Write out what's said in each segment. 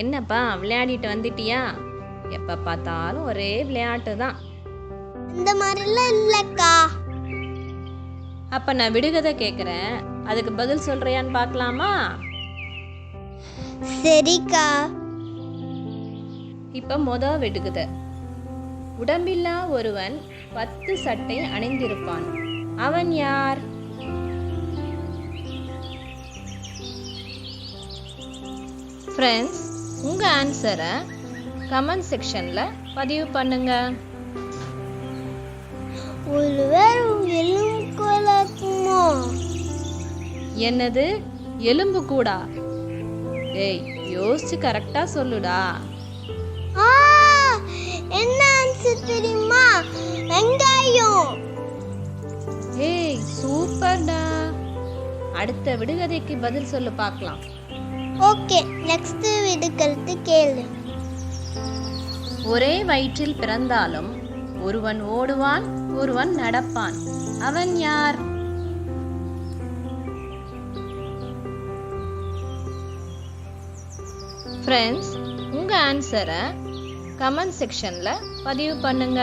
என்னப்பா விளையாடிட்டு வந்துட்டியா? எப்ப பார்த்தாலும் ஒரே விளையாட்டு தான். இந்த மாதிரிலாம் இல்லக்கா. அப்ப நான் விடுகதை கேட்குறேன், அதுக்கு பதில் சொல்றியான்னு பார்க்கலாமா? சரிக்கா. இப்ப விடுகதை. உடம்பில்லா ஒருவன் 10 சட்டை அணிந்திருப்பான். அவன் யார்? ஃப்ரெண்ட்ஸ், உங்க ஆன்சரை கமெண்ட் செக்ஷன்ல பதிவு பண்ணுங்க. என்னது, எலும்பு கூடா? ஏய், யோசிச்சு கரெக்டா சொல்லுடா. என்ன ஆன்சர் தெரியுமா? வெங்காயம். ஏய், சூப்பர்டா. அடுத்த விடுகதைக்கு பதில் சொல்லு பார்க்கலாம். ஓகே, நெக்ஸ்ட் விடுகதை கேளு. ஒரே வயிற்றில் பிறந்தாலும் ஒருவன் ஓடுவான், ஒருவன் நடப்பான். அவன் யார்? ஃப்ரெண்ட்ஸ், உங்க ஆன்சரை கமெண்ட் செக்ஷன்ல பதிவு பண்ணுங்க.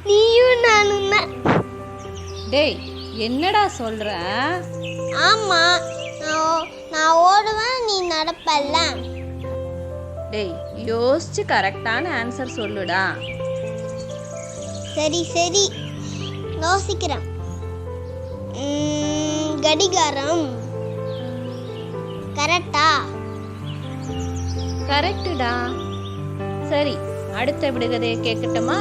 நீயும் நானும் தான். டேய், என்னடா சொல்ற? ஆமா, நான் ஓடுவேன், நீ நடப்பல்ல. டேய், யோசிச்சு கரெக்டான ஆன்சர் சொல்லுடா. சரி சரி, யோசிக்கிறேன். கடிகாரம். கரெக்டா? கரெக்டுடா. சரி, அடுத்த விடுகதையை கேட்கட்டுமா?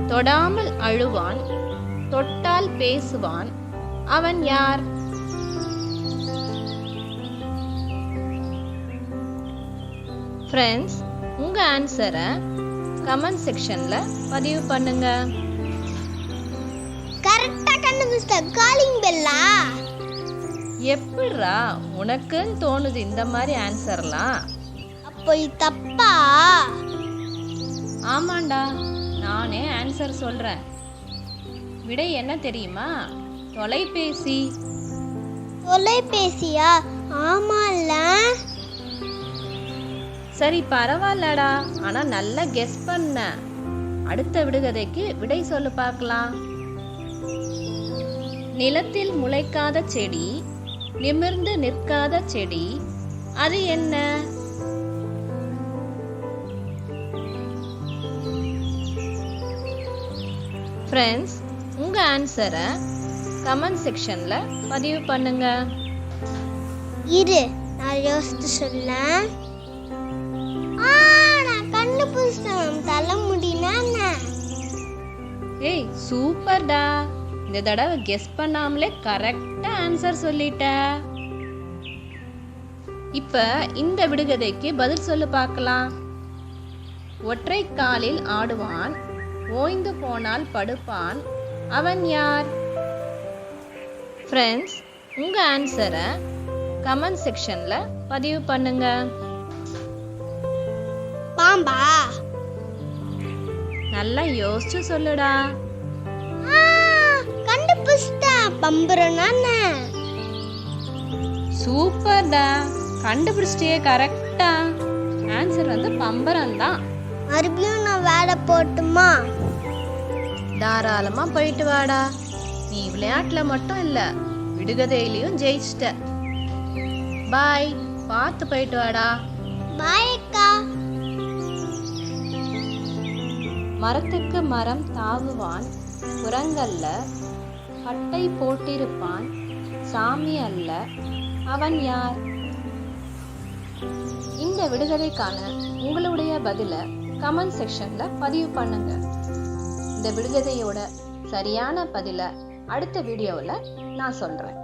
தொடாமல் அழுவான், தொட்டால் பேசுவான். அவன் யார்? ஃப்ரெண்ட்ஸ், உங்க ஆன்சரை கமெண்ட் செக்ஷன்ல பதிவு பண்ணுங்க. கரெக்டா கண்டுபிடிச்ச. Calling Bella? எப்படிரா உனக்குன்னு தோணுது இந்த மாதிரி ஆன்சர்லாம்? அப்போ தப்பா? ஆமாண்டா, நானே ஆன்சர் சொல்றேன். விடை என்ன தெரியுமா? தொலைபேசி. தொலைபேசியா? ஆமால. சரி, பரவாயில்லடா, ஆனா நல்லா கெஸ் பண்ண. அடுத்த விடுகதைக்கு விடை சொல்லு பார்க்கலாம். நிலத்தில் முளைக்காத செடி, நிமிர்ந்து நிற்காத செடி, அது என்ன? ஃப்ரெண்ட்ஸ், உங்க ஆன்சரை கமெண்ட் செக்ஷன்ல பதிவு பண்ணுங்க. இரு, நான் யோசிச்சு சொல்லேன். நான் கண்டுபிடிச்சேன். தலைமுடினா? ஏய், சூப்பர்டா. இந்த தடவை கெஸ் பண்ணாமலே கரெக்டா ஆன்சர் சொல்லிட்ட. இப்ப இந்த விடுகதைக்கு பதில் சொல்லு பார்க்கலாம். ஒற்றை காலில் ஆடுவான், ஓய்ந்து போனால் படுப்பான். அவன் யார்? ஃப்ரெண்ட்ஸ், உங்க ஆன்சரை கமெண்ட் செக்ஷன்ல பதிவு பண்ணுங்க. பாம்பா? நல்லா யோசிச்சு சொல்லுடா. கண்டுபிடிச்சிட்டேன். பம்பரம்னா? சூப்பர்டா, கண்டுபிடிச்சிட்டே. கரெக்டா ஆன்சர் பம்பரம் தான். மறுபடியும் நான் வேலை போட்டுமா? தாராளமா போயிட்டு வாடா. நீ விளையாட்டுல மட்டும் இல்ல, விடுகதையிலையும் ஜெயிச்சிட்ட. பாய், பார்த்து போயிட்டு வாடா. பாய் அக்கா. மரத்துக்கு மரம் தாவுவான், குரங்கல்ல, பட்டை போட்டிருப்பான், சாமி அல்ல. அவன் யார்? இந்த விடுகதைக்கான உங்களுடைய பதிலை கமெண்ட் செக்ஷன்ல பதிவு பண்ணுங்க. இந்த விடுகதையோட சரியான பதிலை அடுத்த வீடியோவில் நான் சொல்றேன்.